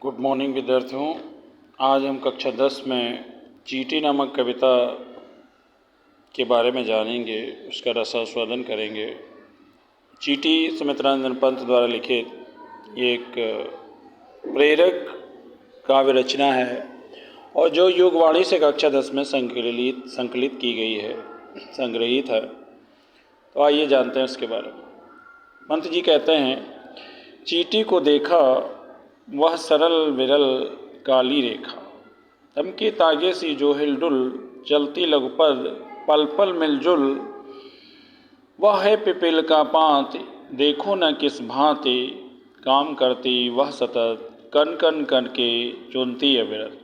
Good morning विद्यार्थियों। आज हम कक्षा 10 में चींटी नामक कविता के बारे में जानेंगे, उसका रसास्वादन करेंगे। चींटी सुमित्रानंदन पंत द्वारा लिखित एक प्रेरक काव्य रचना है और जो युगवाणी से कक्षा 10 में संकलित की गई है, संग्रहित है। तो आइए जानते हैं उसके बारे में। पंत जी कहते हैं, चींटी को देखा वह सरल विरल काली रेखा, तमके तागे सी जो हिलडुल, चलती लघुपद पल पल मिलजुल। वह है पिपील का पात, देखो न किस भांति, काम करती वह सतत, कन कन करके चुनती अविरत।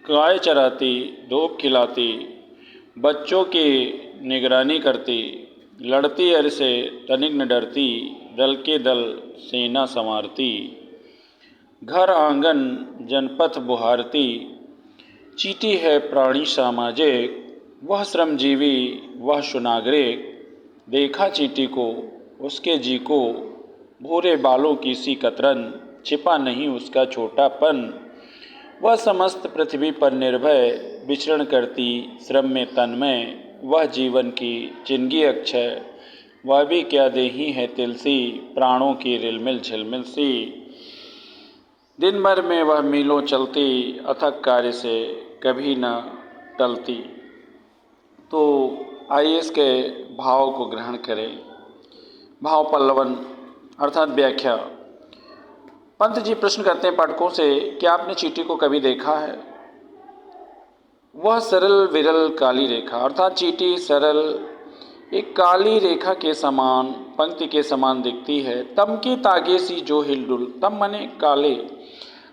गाय चराती धूप खिलाती, बच्चों की निगरानी करती, लड़ती अर से तनिक न डरती, दल के दल सेना संवारती। घर आंगन जनपथ बुहारती, चींटी है प्राणी सामाजिक, वह श्रमजीवी वह सुनागरिक। देखा चींटी को उसके जी को, भूरे बालों की सी कतरन, छिपा नहीं उसका छोटापन। वह समस्त पृथ्वी पर निर्भय, विचरण करती श्रम में तन्मय। वह जीवन की जिंदगी अक्षय, वह भी क्या देही है तिलसी, प्राणों की रिलमिल झिलमिल सी। दिन भर में वह मीलों चलती, अथक कार्य से कभी न टलती। तो आइए इसके भाव को ग्रहण करें। भाव पल्लवन अर्थात व्याख्या। पंत जी प्रश्न करते हैं पाठकों से, क्या आपने चींटी को कभी देखा है? वह सरल विरल काली रेखा, अर्थात चींटी सरल एक काली रेखा के समान, पंक्ति के समान दिखती है। तम के तागे सी जो हिलडुल, तम माने काले,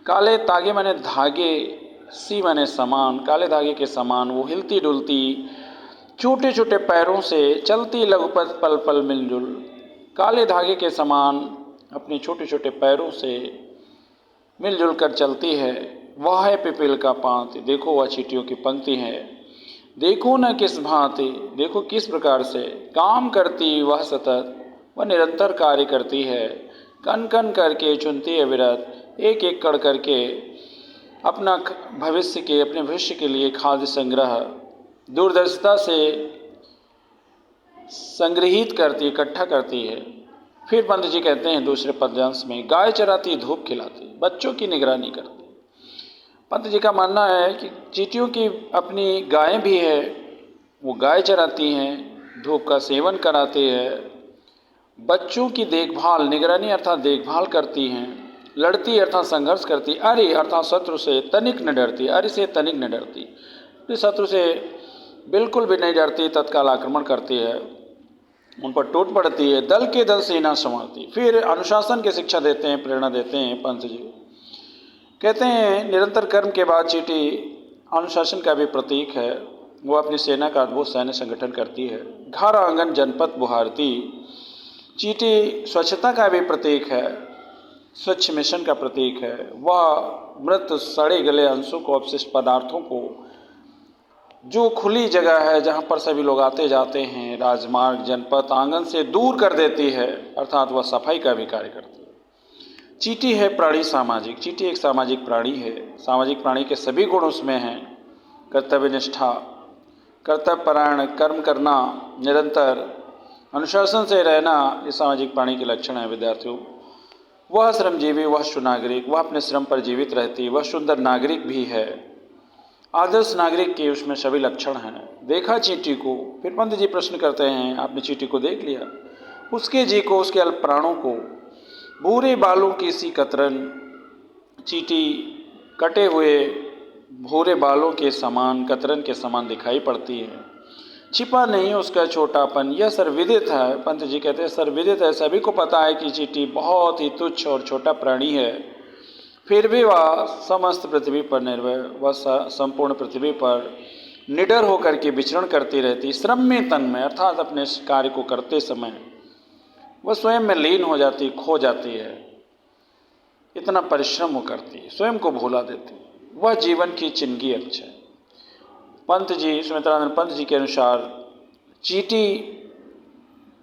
काले तागे माने धागे, सी माने समान, काले धागे के समान वो हिलती डुलती, छोटे छोटे पैरों से चलती लघुपथ पल पल मिलजुल। काले धागे के समान अपने छोटे छोटे पैरों से मिलजुल कर चलती है। वह है पिपील का पात, देखो वह चींटियों की पंक्ति है। देखो न किस भांति, देखो किस प्रकार से, काम करती वह सतत, वह निरंतर कार्य करती है। कन कन करके चुनती अविरत, एक एक कड़ करके अपने भविष्य के लिए खाद्य संग्रह दूरदर्शिता से संग्रहित करती, इकट्ठा करती है। फिर पंत जी कहते हैं दूसरे पद्यांश में, गाय चराती धूप खिलाती, बच्चों की निगरानी करती। पंत जी का मानना है कि चींटियों की अपनी गायें भी है, वो गाय चराती हैं, धूप का सेवन कराती है, बच्चों की देखभाल, निगरानी अर्थात देखभाल करती हैं, लड़ती अर्थात संघर्ष करती, अरे अर्थात शत्रु से तनिक न डरती, अरे से तनिक न डरती, शत्रु से बिल्कुल भी नहीं डरती, तत्काल आक्रमण करती है, उन पर टूट पड़ती है, दल के दल सेना संवारती। फिर अनुशासन की शिक्षा देते हैं, प्रेरणा देते हैं पंत जी। कहते हैं, निरंतर कर्म के बाद चींटी अनुशासन का भी प्रतीक है, वो अपनी सेना का अद्भुत सैन्य संगठन करती है। घर आंगन जनपथ बुहारती, चींटी स्वच्छता का भी प्रतीक है, स्वच्छ मिशन का प्रतीक है। वह मृत सड़े गले अंशों को, अपशिष्ट पदार्थों को, जो खुली जगह है जहाँ पर सभी लोग आते जाते हैं, राजमार्ग जनपथ आंगन से दूर कर देती है, अर्थात वह सफाई का भी कार्य करती है। चींटी है प्राणी सामाजिक, चींटी एक सामाजिक प्राणी है। सामाजिक प्राणी के सभी गुण उसमें हैं, कर्तव्य निष्ठा, कर्तव्य परायण, कर्म करना, निरंतर अनुशासन से रहना, ये सामाजिक प्राणी के लक्षण है विद्यार्थियों। वह श्रमजीवी वह सुनागरिक, वह अपने श्रम पर जीवित रहती, वह सुंदर नागरिक भी है, आदर्श नागरिक के उसमें सभी लक्षण हैं। देखा चींटी को, फिर पंत जी प्रश्न करते हैं, आपने चींटी को देख लिया? उसके जी को, उसके अल्प प्राणों को, भूरे बालों की सी कतरन, चींटी कटे हुए भूरे बालों के समान, कतरन के समान दिखाई पड़ती है। छिपा नहीं उसका छोटापन, यह सर्वविदित है। पंत जी कहते हैं सर्वविदित है, सभी को पता है कि चींटी बहुत ही तुच्छ और छोटा प्राणी है, फिर भी वह समस्त पृथ्वी पर निर्भय, वह संपूर्ण पृथ्वी पर निडर होकर के विचरण करती रहती, श्रम में तन्मय, अर्थात अपने कार्य को करते समय वह स्वयं में लीन हो जाती, खो जाती है, इतना परिश्रम वो करती है, स्वयं को भुला देती। वह जीवन की जिंदगी अक्षय। पंत जी, सुमित्रानंद पंत जी के अनुसार चींटी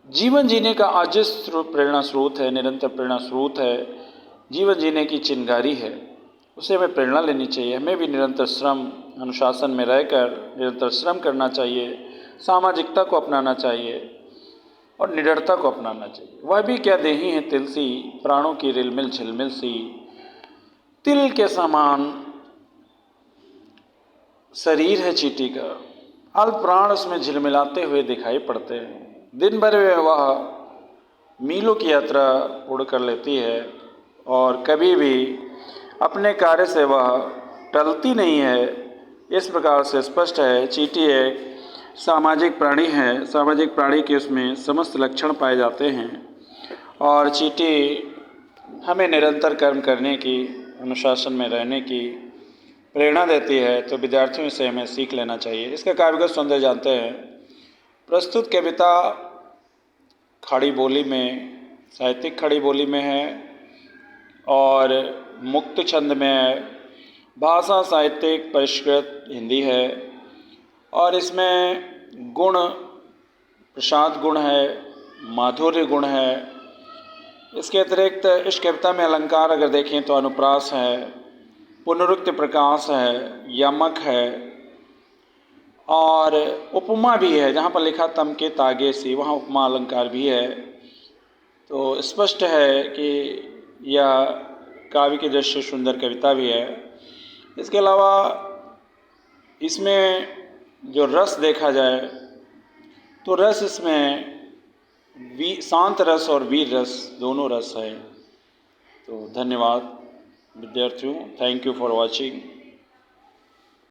जीवन जीने का आजिज प्रेरणा स्रोत है, निरंतर प्रेरणा स्रोत है, जीवन जीने की चिंगारी है। उसे हमें प्रेरणा लेनी चाहिए। हमें भी निरंतर श्रम, अनुशासन में रहकर निरंतर श्रम करना चाहिए, सामाजिकता को अपनाना चाहिए और निडरता को अपनाना चाहिए। वह भी क्या देही है तिलसी, प्राणों की रिलमिल झिलमिल सी, तिल के समान शरीर है चींटी का, अल्प प्राण उसमें झिलमिलाते हुए दिखाई पड़ते हैं। दिन भर में वह मीलों की यात्रा पूर्ण कर लेती है और कभी भी अपने कार्य से वह टलती नहीं है। इस प्रकार से स्पष्ट है चींटी एक सामाजिक प्राणी है। सामाजिक प्राणी के उसमें समस्त लक्षण पाए जाते हैं और चींटी हमें निरंतर कर्म करने की, अनुशासन में रहने की प्रेरणा देती है। तो विद्यार्थियों से हमें सीख लेना चाहिए। इसका काव्यगत सौंदर्य जानते हैं। प्रस्तुत कविता खड़ी बोली में, साहित्यिक खड़ी बोली में है और मुक्त छंद में है। भाषा साहित्यिक परिष्कृत हिंदी है और इसमें गुण, प्रसाद गुण है, माधुर्य गुण है। इसके अतिरिक्त इस कविता में अलंकार अगर देखें तो अनुप्रास है, पुनरुक्त प्रकाश है, यमक है और उपमा भी है। जहाँ पर लिखा तम के तागे सी, वहाँ उपमा अलंकार भी है। तो स्पष्ट है कि यह काव्य की दृष्टि से सुंदर कविता भी है। इसके अलावा इसमें जो रस देखा जाए तो रस इसमें शांत रस और वीर रस दोनों रस है। तो धन्यवाद विद्यार्थियों, थैंक यू फॉर वॉचिंग।